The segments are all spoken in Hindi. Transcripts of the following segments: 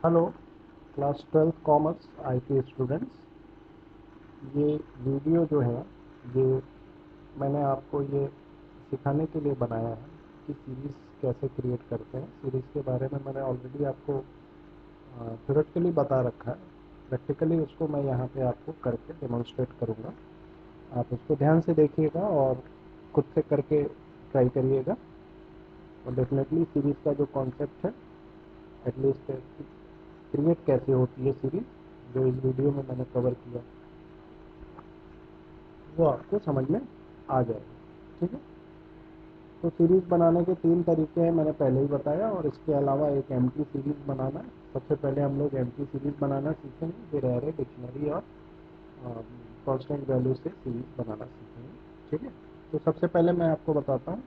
Hello class 12th commerce IT students. ये वीडियो जो है ये मैंने आपको ये सिखाने के लिए बनाया है कि सीरीज़ कैसे क्रिएट करते हैं। सीरीज़ के बारे में मैंने ऑलरेडी आपको थ्योरेटिकली बता रखा है। प्रैक्टिकली उसको मैं यहाँ पे आपको करके डेमोन्स्ट्रेट करूँगा। आप उसको ध्यान से देखिएगा और खुद से करके ट्राई करिएगा और डेफिनेटली सीरीज़ का जो कॉन्सेप्ट है एटलीस्ट क्रिएट कैसे होती है सीरीज़ जो इस वीडियो में मैंने कवर किया वो आपको समझ में आ जाएगा। ठीक है, तो सीरीज़ बनाने के 3 तरीके हैं, मैंने पहले ही बताया। और इसके अलावा एक एम्प्टी सीरीज़ बनाना है। सबसे पहले हम लोग एम्प्टी सीरीज़ बनाना सीखेंगे, फिर एरे, डिक्शनरी और कांस्टेंट वैल्यू से सीरीज़ बनाना सीखेंगे। ठीक है, तो सबसे पहले मैं आपको बताता हूँ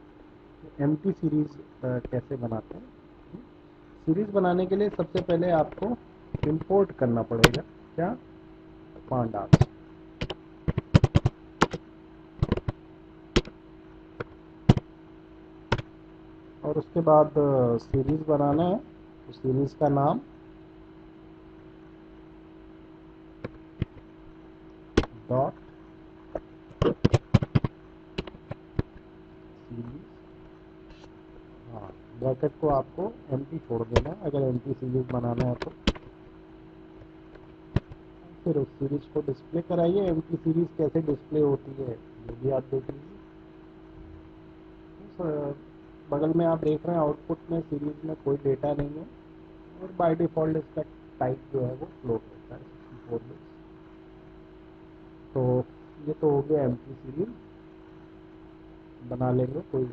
कि एम्प्टी सीरीज़ कैसे बनाते हैं। सीरीज़ बनाने के लिए सबसे पहले आपको इंपोर्ट करना पड़ेगा क्या, पांडास। और उसके बाद सीरीज़ बनाना है, तो सीरीज़ का नाम डॉट सीरीज, हाँ ब्रैकेट को आपको एम्प्टी छोड़ देना है अगर एम्प्टी सीरीज़ बनाना है तो। फिर उस सीरीज़ को डिस्प्ले कराइए। एम्प्टी सीरीज़ कैसे डिस्प्ले होती है ये भी आप देख लीजिए। बगल में आप देख रहे हैं आउटपुट में सीरीज़ में कोई डेटा नहीं है और बाय डिफ़ॉल्ट इसका टाइप जो है वो फ्लोट होता है 64 बिट्स। तो ये तो हो गया एम्प्टी सीरीज़ बना लेंगे, कोई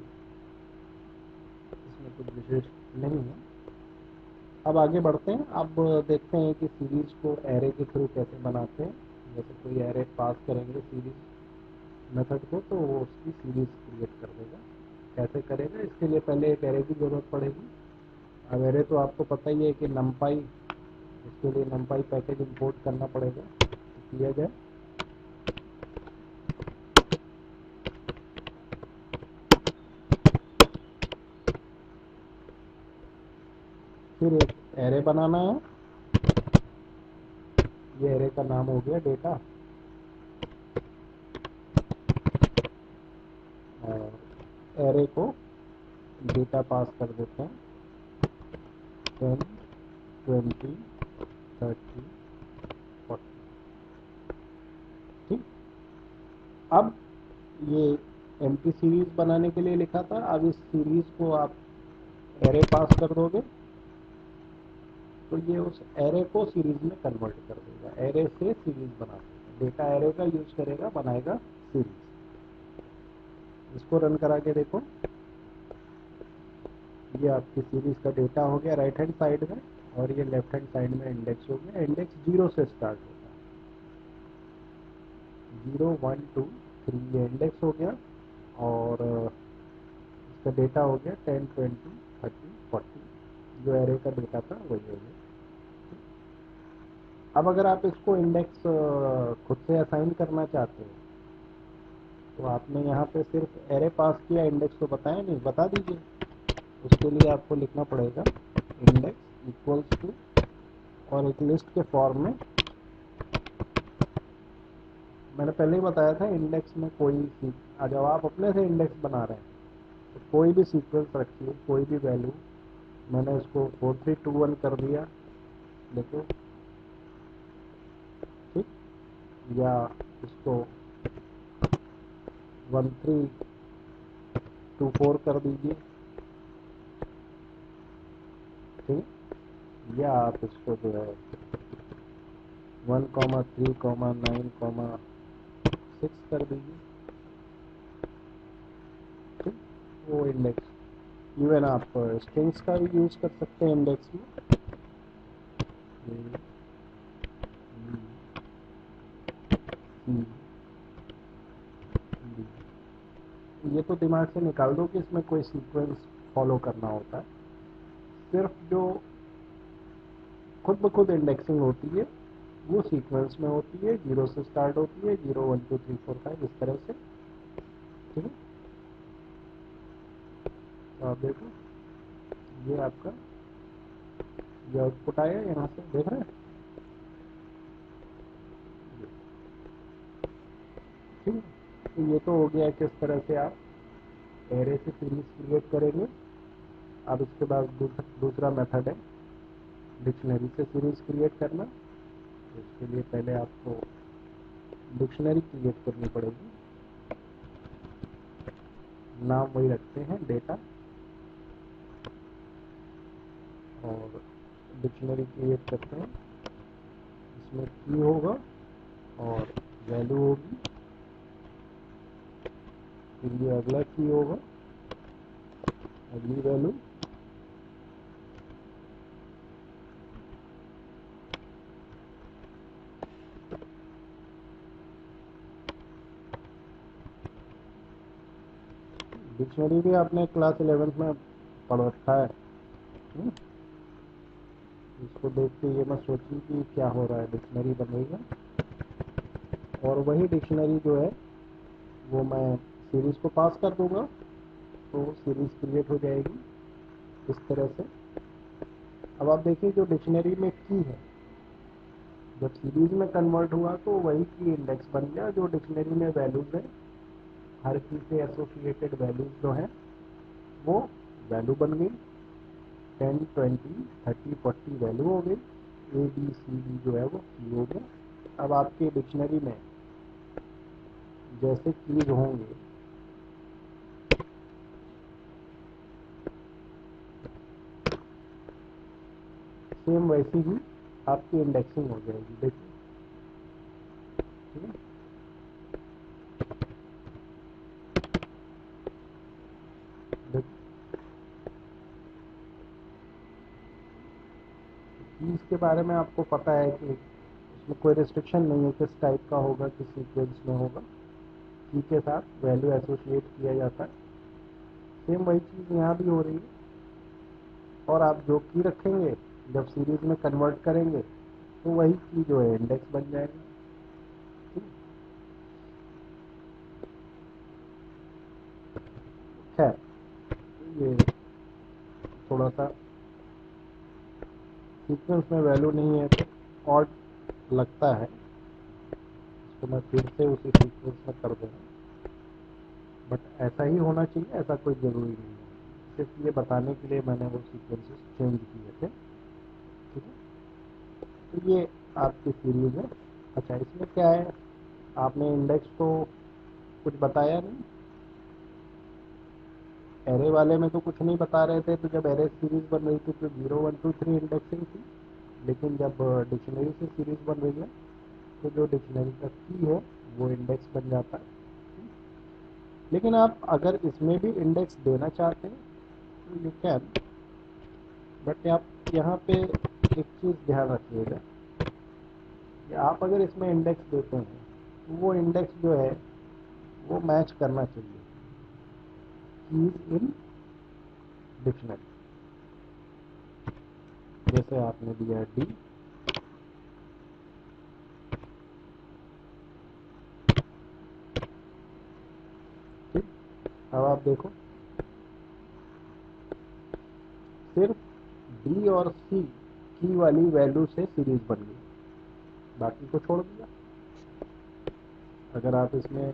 इसमें कुछ विशेष नहीं है। अब आगे बढ़ते हैं। अब देखते हैं कि सीरीज़ को एरे के थ्रू कैसे बनाते हैं। जैसे कोई एरे पास करेंगे सीरीज़ मेथड को तो वो उसकी सीरीज़ क्रिएट कर देगा। कैसे करेगा, इसके लिए पहले एक एरे की ज़रूरत पड़ेगी। अब एरे तो आपको पता ही है कि नमपाई, इसके लिए नमपाई पैकेज इंपोर्ट करना पड़ेगा, तो किया जाए। फिर एक एरे बनाना है। ये एरे का नाम हो गया डेटा। और एरे को डेटा पास कर देते हैं 10, 20, 30, 40। ठीक, अब ये एम्प्टी सीरीज़ बनाने के लिए लिखा था। अब इस सीरीज़ को आप एरे पास कर दोगे तो ये उस एरे को सीरीज़ में कन्वर्ट कर देगा। एरे से सीरीज़ बना देगा, डेटा एरे का यूज़ करेगा, बनाएगा सीरीज़। इसको रन करा के देखो, ये आपकी सीरीज़ का डेटा हो गया राइट हैंड साइड में और ये लेफ्ट हैंड साइड में इंडेक्स हो गया। इंडेक्स 0 से स्टार्ट होता है, 0, 1, 2, 3 ये इंडेक्स हो गया। और इसका डेटा हो गया 10, 20, 30, 40। जो एरे का डेटा था वही हो गया। अब अगर आप इसको इंडेक्स खुद से असाइन करना चाहते हो तो आपने यहाँ पे सिर्फ एरे पास किया, इंडेक्स तो बताया नहीं, बता दीजिए। उसके लिए आपको लिखना पड़ेगा इंडेक्स इक्वल्स टू और एक लिस्ट के फॉर्म में। मैंने पहले ही बताया था इंडेक्स में कोई जब आप अपने से इंडेक्स बना रहे हैं तो कोई भी सीक्वेंस रखिए, कोई भी वैल्यू। मैंने इसको 4321 कर दिया, देखो। ठीक, या इसको 1324 कर दीजिए। ठीक, या आप इसको जो है 1,3,9,6 कर दीजिए। ठीक, वो इंडेक्स इवन आप स्ट्रिंग्स का भी यूज़ कर सकते हैं इंडेक्स में। ये तो दिमाग से निकाल दो कि इसमें कोई सीक्वेंस फॉलो करना होता है। सिर्फ जो खुद ब खुद इंडेक्सिंग होती है वो सीक्वेंस में होती है, 0 से स्टार्ट होती है, 0, 1, 2, 3, 4, 5 इस तरह से। ठीक है, तो आप देखो ये आपका ये आउटपुट आया यहाँ से, देख रहे हैं। ठीक है, तो ये तो हो गया किस तरह से आप एरे से सीरीज क्रिएट करेंगे। अब इसके बाद दूसरा मेथड है डिक्शनरी से सीरीज क्रिएट करना। तो इसके लिए पहले आपको डिक्शनरी क्रिएट करनी पड़ेगी। नाम वही रखते हैं डेटा, और डिक्शनरी क्रिएट करते हैं। इसमें की होगा और वैल्यू होगी, फिर ये अगला की होगा, अगली वैल्यू, डिक्शनरी भी आपने क्लास 11th में पढ़ रखा है। इसको देख के ये मत सोचिए कि क्या हो रहा है, डिक्शनरी बनेगा और वही डिक्शनरी जो है वो मैं सीरीज को पास कर दूंगा तो सीरीज क्रिएट हो जाएगी इस तरह से। अब आप देखिए जो डिक्शनरी में की है जब सीरीज में कन्वर्ट हुआ तो वही की इंडेक्स बन गया। जो डिक्शनरी में वैल्यूज है हर की से एसोसिएटेड वैल्यूज जो है वो वैल्यू बन गई, 10, 20, 30, 40 वैल्यू हो गई, ए बी सी डी जो है वो की हो गया। अब आपके डिक्शनरी में जैसे कीज होंगे सेम वैसी ही आपकी इंडेक्सिंग हो जाएगी। देखिए, ठीक है। कीज के बारे में आपको पता है कि इसमें कोई रिस्ट्रिक्शन नहीं है किस टाइप का होगा, किस सीक्वेंस में होगा। की के साथ वैल्यू एसोसिएट किया जाता है। सेम वही चीज़ यहाँ भी हो रही है। और आप जो की रखेंगे जब सीरीज में कन्वर्ट करेंगे तो वही की जो है इंडेक्स बन जाएगा। खैर, ये थोड़ा सा सीक्वेंस में वैल्यू नहीं है तो ऑड लगता है, इसको मैं फिर से उसी सीक्वेंस में कर दूँगा। बट ऐसा ही होना चाहिए, ऐसा कोई ज़रूरी नहीं है। सिर्फ ये बताने के लिए मैंने वो सीक्वेंसेस चेंज किए थे। ठीक है, तो ये आपकी सीरीज है। अच्छा, इसमें क्या है, आपने इंडेक्स तो कुछ बताया नहीं, एरे वाले में तो कुछ नहीं बता रहे थे। तो जब एरे सीरीज बन रही थी तो 0, 1, 2, 3 इंडेक्सिंग थी। लेकिन जब डिक्शनरी से सीरीज बन रही है तो जो डिक्शनरी का की है वो इंडेक्स बन जाता है। लेकिन आप अगर इसमें भी इंडेक्स देना चाहते हैं तो यू कैन, बट आप यहाँ पे एक चीज़ ध्यान रखिएगा कि आप अगर इसमें इंडेक्स देते हैं तो वो इंडेक्स जो है वो मैच करना चाहिए कीज इन डिक्शनरी। जैसे आपने दिया डी, ठीक। अब आप देखो सिर्फ डी और सी की वाली वैल्यू से सीरीज बन गई, बाकी को छोड़ दिया। अगर आप इसमें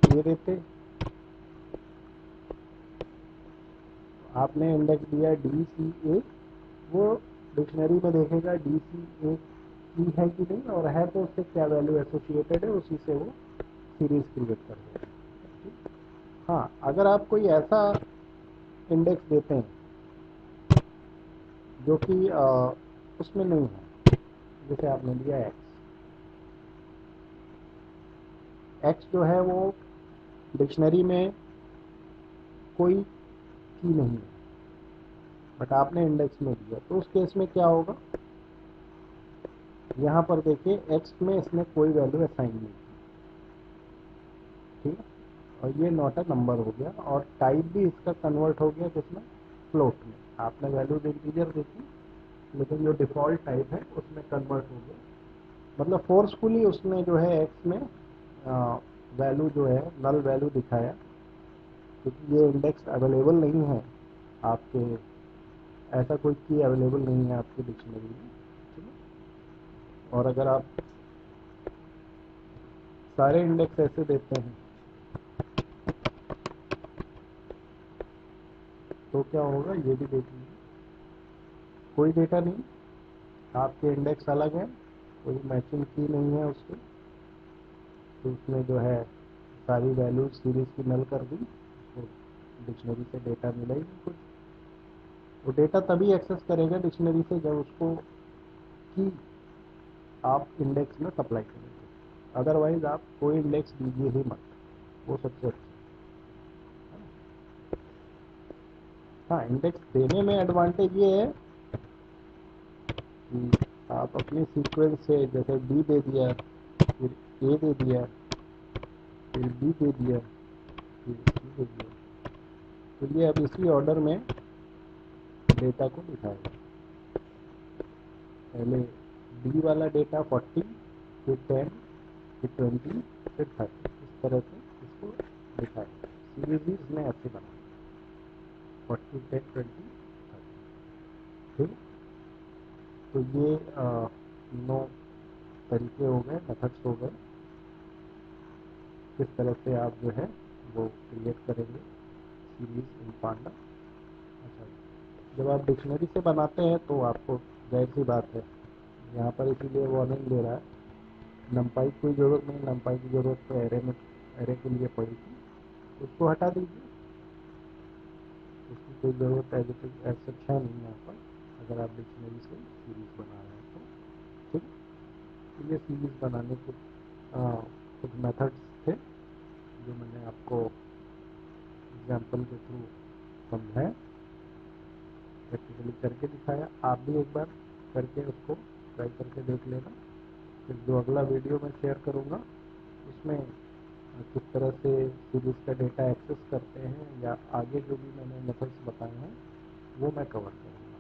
ये देते, आपने इंडेक्स दिया डी सी ए, वो डिक्शनरी में देखेगा डी सी ए की है कि नहीं, और है तो उससे क्या वैल्यू एसोसिएटेड है उसी से वो सीरीज क्रिएट कर देगा। हाँ, अगर आप कोई ऐसा इंडेक्स देते हैं जो कि उसमें नहीं है, जैसे आपने दिया एक्स जो है वो डिक्शनरी में कोई की नहीं है बट आपने इंडेक्स में दिया, तो उस केस में क्या होगा, यहाँ पर देखिए एक्स में इसने कोई वैल्यू असाइन नहीं की, ठीक है। और ये नॉट अ नंबर हो गया और टाइप भी इसका कन्वर्ट हो गया जिसमें फ्लोट में आपने वैल्यूज इंटीजर देखी, लेकिन जो डिफ़ॉल्ट टाइप है उसमें कन्वर्ट हो गया। मतलब फोर्सफुली उसने जो है एक्स में वैल्यू जो है नल वैल्यू दिखाया, क्योंकि ये इंडेक्स अवेलेबल नहीं है आपके ऐसा कोई की अवेलेबल नहीं है आपकी डिक्शनरी में, ठीक है। और अगर आप सारे इंडेक्स ऐसे देते हैं तो क्या होगा ये भी देख लीजिए, कोई डेटा नहीं, आपके इंडेक्स अलग है, कोई मैचिंग की नहीं है उसके, तो उसने जो है सारी वैल्यूज सीरीज की नल कर दी, उसको डिक्शनरी से डेटा मिला ही नहीं कुछ। वो डेटा तभी एक्सेस करेगा डिक्शनरी से जब उसको की आप इंडेक्स में सप्लाई करेंगे, अदरवाइज आप कोई इंडेक्स दीजिए ही मत, वो सबसे अच्छा। हाँ, इंडेक्स देने में एडवांटेज ये है कि आप अपने सीक्वेंस से जैसे डी दे दिया, फिर ए दे दिया, फिर बी दे दिया, फिर सी दे दिया, तो ये अब इसी ऑर्डर में डेटा को दिखाएगा। पहले डी वाला डेटा 40, फिर 10, फिर 20, फिर 30, इस तरह से इसको दिखाएगा। सीरीज भी इसमें ऐसे बना 40, 10, 20, 30, ठीक है। तो ये 9 तरीके हो गए, मेथड्स हो गए, किस तरह से आप जो है वो क्रिएट करेंगे सीरीज इन पांडा। अच्छा, जब आप डिक्शनरी से बनाते हैं तो आपको जाहिर सी बात है यहाँ पर इसीलिए वार्निंग दे रहा है, नंपाई की कोई ज़रूरत नहीं, नंपाई की ज़रूरत तो एरे के लिए पड़ेगी, उसको हटा दीजिए, उसकी कोई ज़रूरत ऐसा है नहीं यहाँ पर, अगर आप डिक्शनरी से सीरीज बना रहे हैं तो ठीक। तो ये सीरीज बनाने के कुछ मेथड्स थे जो मैंने आपको एग्जाम्पल के थ्रू समझाया, प्रैक्टिकली करके दिखाया। आप भी एक बार करके उसको ट्राई करके देख लेना। फिर जो अगला वीडियो मैं शेयर करूँगा उसमें किस तरह से सीरीज का डेटा एक्सेस करते हैं या आगे जो भी मैंने मेथड्स बताए हैं वो मैं कवर करूँगा,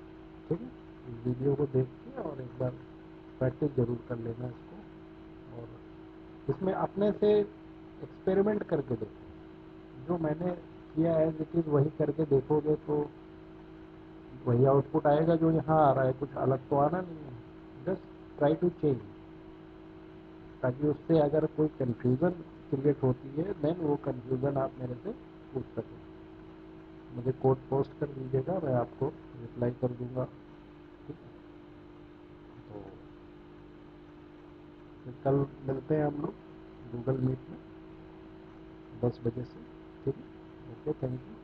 ठीक है। इस वीडियो को देख के और एक बार प्रैक्टिस ज़रूर कर लेना इसको, और इसमें अपने से एक्सपेरिमेंट करके देखो, जो मैंने किया है जिट इज़ वही करके देखोगे तो वही आउटपुट आएगा जो यहाँ आ रहा है, कुछ अलग तो आना नहीं है। जस्ट ट्राई टू चेंज, ताकि उससे अगर कोई कन्फ्यूज़न क्रिएट होती है देन वो कन्फ्यूज़न आप मेरे से पूछ सकें। मुझे कोड पोस्ट कर दीजिएगा, मैं आपको रिप्लाई कर दूंगा, ठीक है। तो फिर कल मिलते हैं हम लोग गूगल मीट में 10 बजे से, ठीक है। Okay, thank you.